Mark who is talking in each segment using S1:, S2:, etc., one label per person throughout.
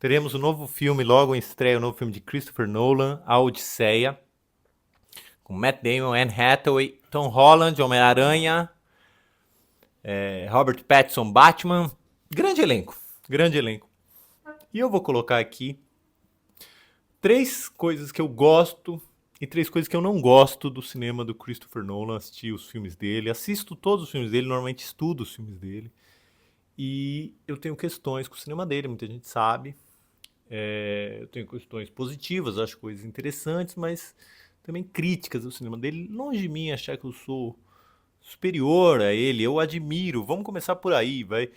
S1: Teremos um novo filme, logo em estreia, um novo filme de Christopher Nolan, A Odisseia, com Matt Damon, Anne Hathaway, Tom Holland, Homem-Aranha, Robert Pattinson, Batman. Grande elenco, grande elenco. E eu vou colocar aqui 3 coisas que eu gosto e 3 coisas que eu não gosto do cinema do Christopher Nolan. Assisti os filmes dele, assisto todos os filmes dele, normalmente estudo os filmes dele. E eu tenho questões com o cinema dele, muita gente sabe. Eu tenho questões positivas, acho coisas interessantes, mas também críticas ao cinema dele. Longe de mim achar que eu sou superior a ele, eu admiro. Vamos começar por aí, vai.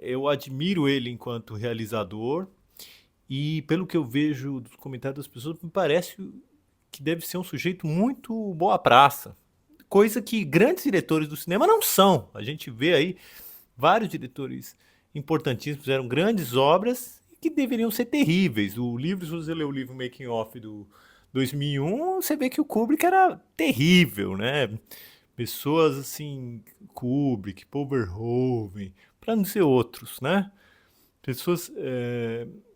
S1: Eu admiro ele enquanto realizador e pelo que eu vejo dos comentários das pessoas, me parece que deve ser um sujeito muito boa praça. Coisa que grandes diretores do cinema não são. A gente vê aí vários diretores importantíssimos fizeram grandes obras que deveriam ser terríveis. O livro, se você ler o livro Making Off do 2001, você vê que o Kubrick era terrível, né? Pessoas assim, Kubrick, Paul Verhoeven, para não dizer outros, né? Pessoas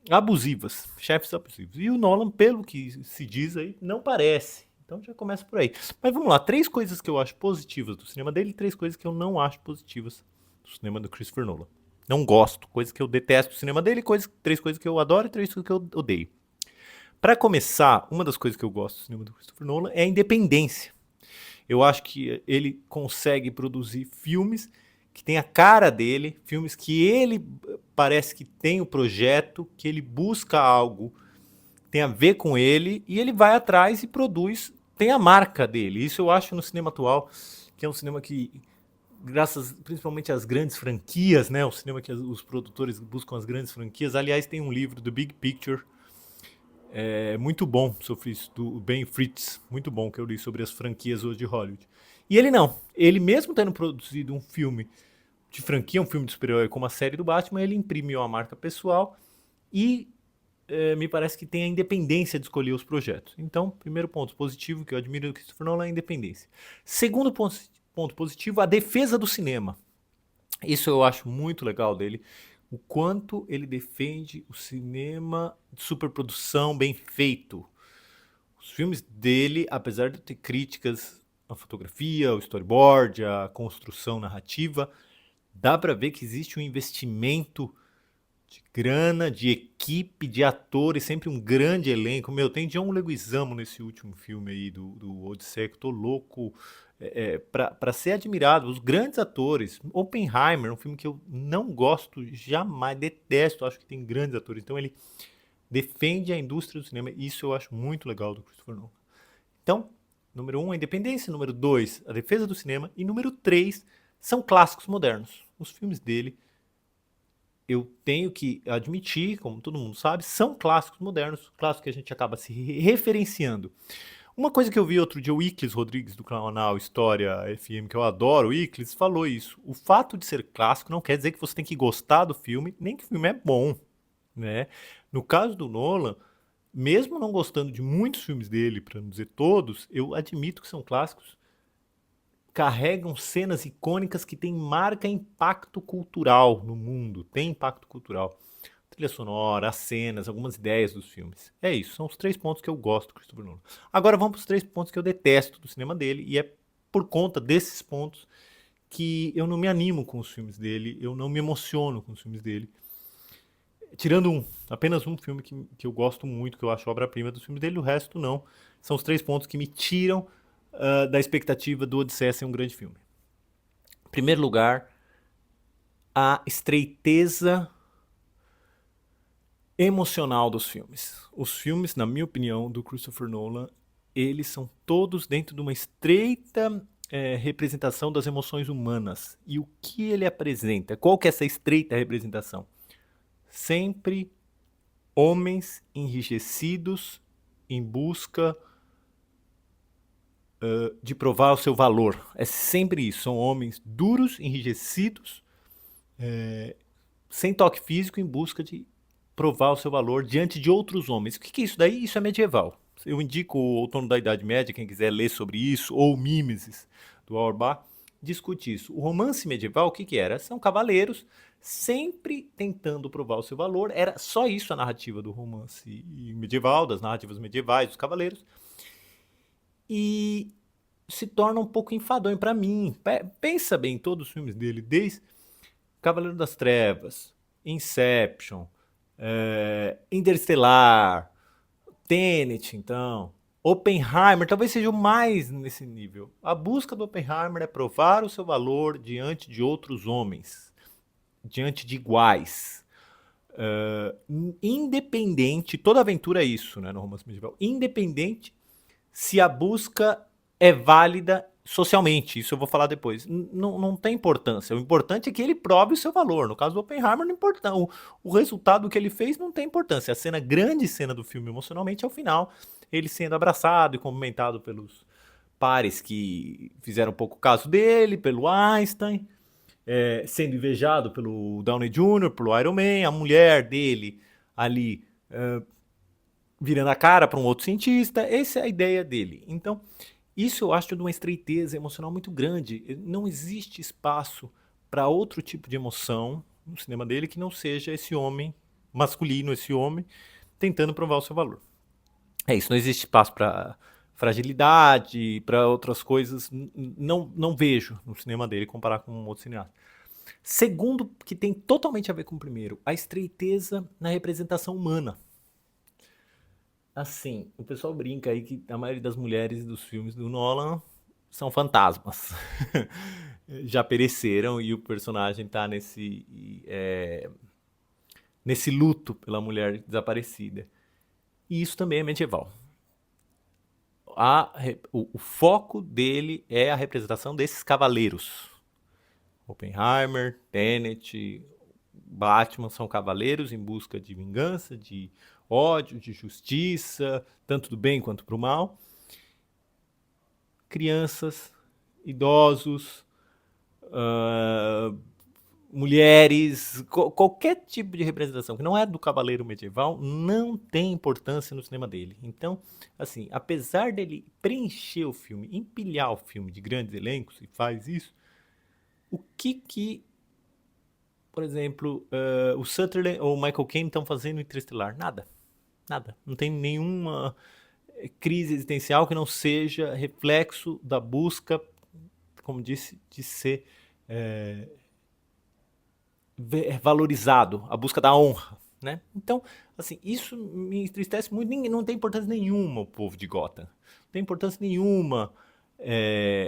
S1: abusivas, chefes abusivos. E o Nolan, pelo que se diz aí, não parece. Então já começa por aí. Mas vamos lá, 3 coisas que eu acho positivas do cinema dele e 3 coisas que eu não acho positivas do cinema do Christopher Nolan. Não gosto, coisas que eu detesto do cinema dele, 3 coisas que eu adoro e 3 coisas que eu odeio. Para começar, uma das coisas que eu gosto do cinema do Christopher Nolan é a independência. Eu acho que ele consegue produzir filmes que tem a cara dele, filmes que ele parece que tem o projeto, que ele busca algo, tem a ver com ele, e ele vai atrás e produz, tem a marca dele. Isso eu acho no cinema atual, que é um cinema que, graças principalmente às grandes franquias, né, o cinema que os produtores buscam as grandes franquias. Aliás, tem um livro do Big Picture, muito bom sobre isso, do Ben Fritz, muito bom, que eu li sobre as franquias hoje de Hollywood. E ele não, ele mesmo tendo produzido um filme de franquia, um filme de super-herói como a série do Batman, ele imprimiu a marca pessoal e me parece que tem a independência de escolher os projetos. Então, primeiro ponto positivo que eu admiro do Christopher Nolan é a independência. Segundo ponto positivo, a defesa do cinema. Isso eu acho muito legal dele, o quanto ele defende o cinema de superprodução bem feito. Os filmes dele, apesar de ter críticas à fotografia, ao storyboard, à construção narrativa, dá para ver que existe um investimento de grana, de equipe, de atores, sempre um grande elenco. Meu, tem John Leguizamo nesse último filme aí do Odisseia, que eu tô louco pra ser admirado. Os grandes atores. Oppenheimer, um filme que eu não gosto jamais, detesto, acho que tem grandes atores. Então ele defende a indústria do cinema, e isso eu acho muito legal do Christopher Nolan. Então, número 1, a independência. Número 2, a defesa do cinema. E número 3, são clássicos modernos. Os filmes dele, eu tenho que admitir, como todo mundo sabe, são clássicos modernos, clássicos que a gente acaba se referenciando. Uma coisa que eu vi outro dia, o Iclis Rodrigues do canal História FM, que eu adoro, o Iclis falou isso. O fato de ser clássico não quer dizer que você tem que gostar do filme, nem que o filme é bom, né? No caso do Nolan, mesmo não gostando de muitos filmes dele, para não dizer todos, eu admito que são clássicos, carregam cenas icônicas que têm marca impacto cultural no mundo, tem impacto cultural. Trilha sonora, as cenas, algumas ideias dos filmes. É isso, são os 3 pontos que eu gosto do Christopher Nolan. Agora vamos para os 3 pontos que eu detesto do cinema dele, e é por conta desses pontos que eu não me animo com os filmes dele, eu não me emociono com os filmes dele. Tirando apenas um filme que eu gosto muito, que eu acho obra-prima dos filmes dele, o resto não. São os 3 pontos que me tiram da expectativa do Odisseia ser um grande filme. Em primeiro lugar, a estreiteza emocional dos filmes. Os filmes, na minha opinião, do Christopher Nolan, eles são todos dentro de uma estreita representação das emoções humanas. E o que ele apresenta? Qual que é essa estreita representação? Sempre homens enrijecidos em busca de provar o seu valor. É sempre isso. São homens duros, enrijecidos, sem toque físico, em busca de provar o seu valor diante de outros homens. O que é isso daí? Isso é medieval. Eu indico o Outono da Idade Média, quem quiser ler sobre isso, ou Mimesis, do Auerbach. discute isso. O romance medieval, o que que era? São cavaleiros sempre tentando provar o seu valor. Era só isso a narrativa do romance medieval, das narrativas medievais, dos cavaleiros. E se torna um pouco enfadonho pra mim. Pensa bem, todos os filmes dele, desde Cavaleiro das Trevas, Inception, Interestelar, Tenet, então, Oppenheimer, talvez seja o mais nesse nível. A busca do Oppenheimer é provar o seu valor diante de outros homens, diante de iguais. Independente, toda aventura é isso, né, no romance medieval, independente se a busca é válida socialmente, isso eu vou falar depois. Não tem importância. O importante é que ele prove o seu valor. No caso do Oppenheimer, não importa. O resultado que ele fez não tem importância. A cena, grande cena do filme emocionalmente é o final. Ele sendo abraçado e cumprimentado pelos pares que fizeram pouco caso dele, pelo Einstein, sendo invejado pelo Downey Jr., pelo Iron Man, a mulher dele ali virando a cara para um outro cientista. Essa é a ideia dele. Então, isso eu acho de uma estreiteza emocional muito grande. Não existe espaço para outro tipo de emoção no cinema dele que não seja esse homem masculino, esse homem tentando provar o seu valor. É isso, não existe espaço para fragilidade, para outras coisas. Não vejo no cinema dele comparar com um outro cineasta. Segundo, que tem totalmente a ver com o primeiro, a estreiteza na representação humana. Assim, o pessoal brinca aí que a maioria das mulheres dos filmes do Nolan são fantasmas. Já pereceram e o personagem tá nesse luto pela mulher desaparecida. E isso também é medieval. O foco dele é a representação desses cavaleiros. Oppenheimer, Tenet, Batman são cavaleiros em busca de vingança, de ódio, de justiça, tanto do bem quanto pro mal. Crianças, idosos, mulheres, qualquer tipo de representação que não é do cavaleiro medieval não tem importância no cinema dele. Então, assim, apesar dele preencher o filme, empilhar o filme de grandes elencos, e faz isso, o que por exemplo, o Sutherland ou o Michael Caine estão fazendo em Interestelar? Nada. Nada. Não tem nenhuma crise existencial que não seja reflexo da busca, como disse, de ser valorizado, a busca da honra, né? Então, assim, isso me entristece muito. Não tem importância nenhuma o povo de Gotham. Não tem importância nenhuma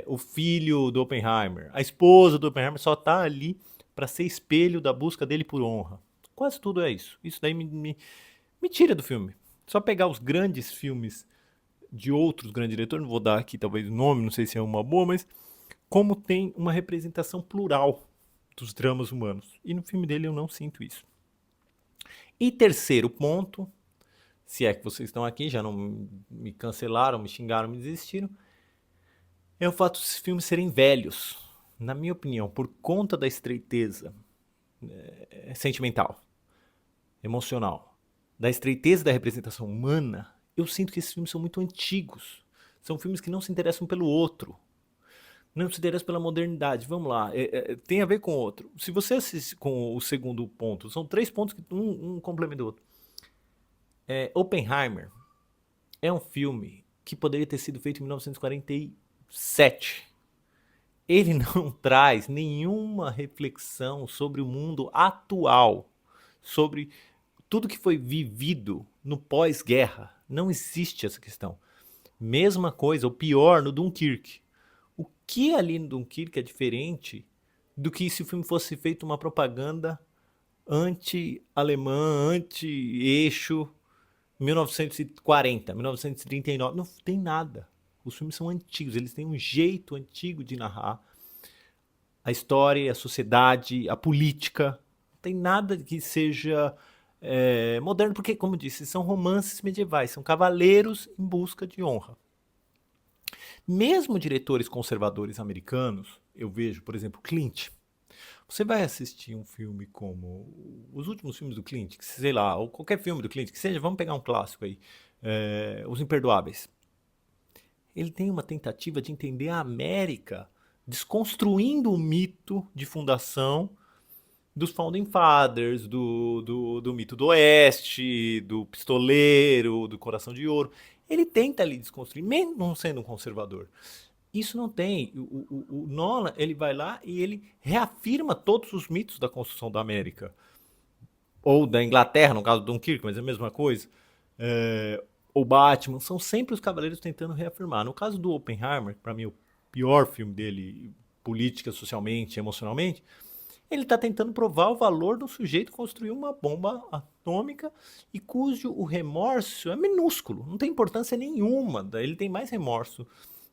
S1: o filho do Oppenheimer. A esposa do Oppenheimer só tá ali para ser espelho da busca dele por honra. Quase tudo é isso. Isso daí me tira do filme. Só pegar os grandes filmes de outros grandes diretores, não vou dar aqui talvez o nome, não sei se é uma boa, mas como tem uma representação plural dos dramas humanos. E no filme dele eu não sinto isso. E terceiro ponto, se é que vocês estão aqui, já não me cancelaram, me xingaram, me desistiram, é o fato dos filmes serem velhos. Na minha opinião, por conta da estreiteza sentimental, emocional, da estreiteza da representação humana, eu sinto que esses filmes são muito antigos. São filmes que não se interessam pelo outro. Não se interessam pela modernidade. Vamos lá, tem a ver com o outro. Se você assiste com o segundo ponto, são 3 pontos que um complementa o outro. Oppenheimer é um filme que poderia ter sido feito em 1947. Ele não traz nenhuma reflexão sobre o mundo atual, sobre tudo que foi vivido no pós-guerra. Não existe essa questão. Mesma coisa, ou pior, no Dunkirk. O que ali no Dunkirk é diferente do que se o filme fosse feito uma propaganda anti-alemã, anti-eixo, 1940, 1939. Não tem nada. Os filmes são antigos, eles têm um jeito antigo de narrar a história, a sociedade, a política. Não tem nada que seja moderno, porque, como eu disse, são romances medievais, são cavaleiros em busca de honra. Mesmo diretores conservadores americanos, eu vejo, por exemplo, Clint. Você vai assistir um filme como os últimos filmes do Clint, que, sei lá, ou qualquer filme do Clint, que seja, vamos pegar um clássico aí, Os Imperdoáveis. Ele tem uma tentativa de entender a América desconstruindo o mito de fundação dos Founding Fathers, do mito do Oeste, do pistoleiro, do Coração de Ouro. Ele tenta ali desconstruir, mesmo não sendo um conservador. Isso não tem. O Nolan, ele vai lá e ele reafirma todos os mitos da construção da América. Ou da Inglaterra, no caso do Dunkirk, mas é a mesma coisa. O Batman, são sempre os cavaleiros tentando reafirmar. No caso do Oppenheimer, que para mim é o pior filme dele, política, socialmente, emocionalmente, ele está tentando provar o valor do sujeito construir uma bomba atômica e cujo o remorso é minúsculo, não tem importância nenhuma. Ele tem mais remorso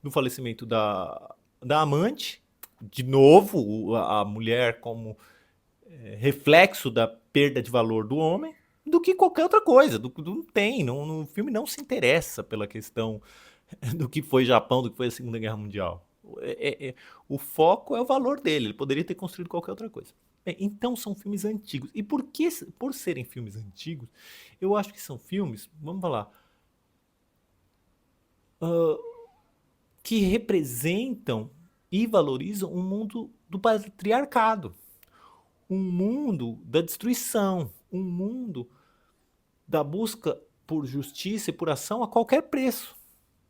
S1: do falecimento da amante, de novo, a mulher como reflexo da perda de valor do homem, do que qualquer outra coisa. Não tem, o filme não se interessa pela questão do que foi Japão, do que foi a Segunda Guerra Mundial. O foco é o valor dele, ele poderia ter construído qualquer outra coisa. Bem, então são filmes antigos. E por serem filmes antigos, eu acho que são filmes, vamos falar, que representam e valorizam um mundo do patriarcado, um mundo da destruição, um mundo da busca por justiça e por ação a qualquer preço.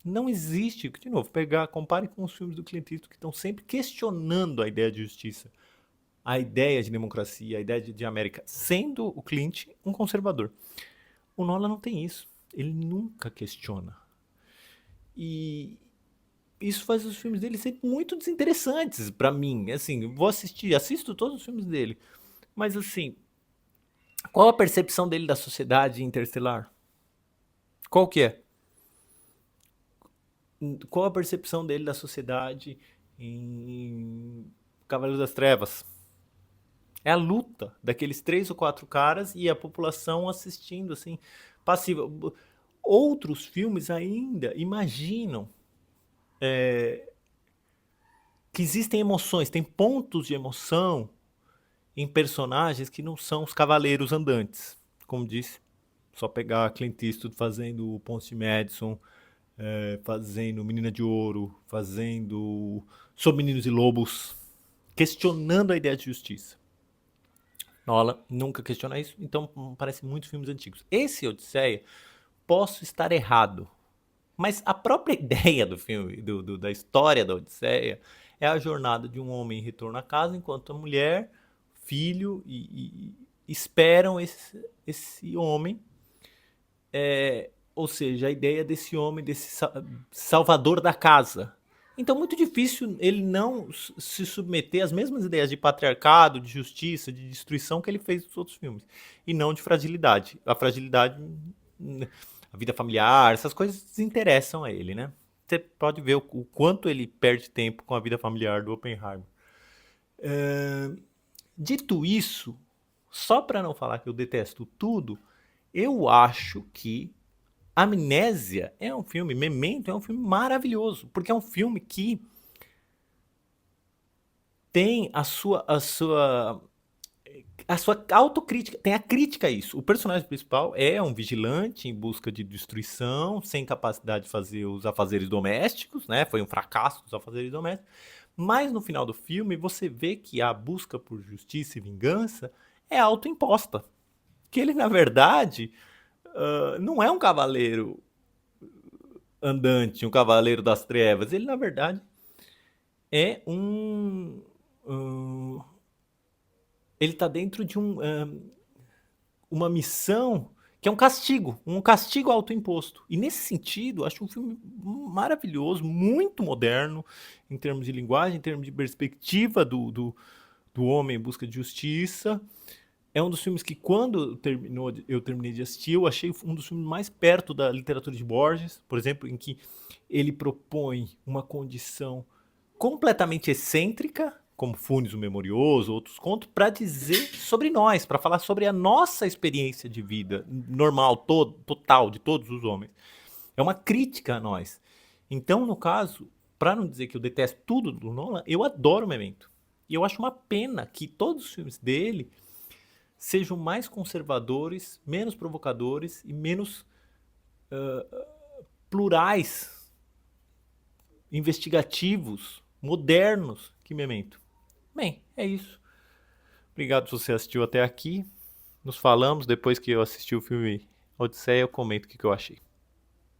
S1: Não existe, de novo, compare com os filmes do Clint Eastwood que estão sempre questionando a ideia de justiça, a ideia de democracia, a ideia de América, sendo o Clint um conservador. O Nolan não tem isso. Ele nunca questiona. E isso faz os filmes dele serem muito desinteressantes pra mim. Assim, assisto todos os filmes dele. Mas assim, qual a percepção dele da sociedade interestelar? Qual que é? Qual a percepção dele da sociedade em Cavaleiros das Trevas? É a luta daqueles 3 ou 4 caras e a população assistindo, assim, passiva. Outros filmes ainda imaginam que existem emoções, tem pontos de emoção em personagens que não são os cavaleiros andantes. Como disse, só pegar Clint Eastwood fazendo o Ponce de Madison, fazendo Menina de Ouro, fazendo Sob Meninos e Lobos, questionando a ideia de justiça. Nolan nunca questiona isso, então parece muitos filmes antigos. Esse Odisseia, posso estar errado, mas a própria ideia do filme, da história da Odisseia, é a jornada de um homem em retorno à casa, enquanto a mulher, filho e esperam esse homem. Ou seja, a ideia desse homem, desse salvador da casa. Então, muito difícil ele não se submeter às mesmas ideias de patriarcado, de justiça, de destruição que ele fez nos outros filmes. E não de fragilidade. A fragilidade, a vida familiar, essas coisas desinteressam a ele, né? Você pode ver o quanto ele perde tempo com a vida familiar do Oppenheimer. Dito isso, só para não falar que eu detesto tudo, eu acho que Amnésia é um filme, Memento é um filme maravilhoso, porque é um filme que tem a sua autocrítica, tem a crítica a isso. O personagem principal é um vigilante em busca de destruição, sem capacidade de fazer os afazeres domésticos, né? Foi um fracasso dos afazeres domésticos. Mas no final do filme você vê que a busca por justiça e vingança é autoimposta. Que ele, na verdade, não é um cavaleiro andante, um cavaleiro das trevas. Ele, na verdade, é ele está dentro de uma missão que é um castigo autoimposto. E nesse sentido, acho um filme maravilhoso, muito moderno, em termos de linguagem, em termos de perspectiva do homem em busca de justiça. É um dos filmes que, quando eu terminei de assistir, eu achei um dos filmes mais perto da literatura de Borges, por exemplo, em que ele propõe uma condição completamente excêntrica, como Funes o Memorioso, outros contos, para dizer sobre nós, para falar sobre a nossa experiência de vida normal, total, de todos os homens. É uma crítica a nós. Então, no caso, para não dizer que eu detesto tudo do Nolan, eu adoro o Memento. E eu acho uma pena que todos os filmes dele sejam mais conservadores, menos provocadores e menos plurais, investigativos modernos que Memento. Bem, é isso. Obrigado se você assistiu até aqui. Nos falamos depois que eu assisti o filme Odisseia, eu comento o que eu achei.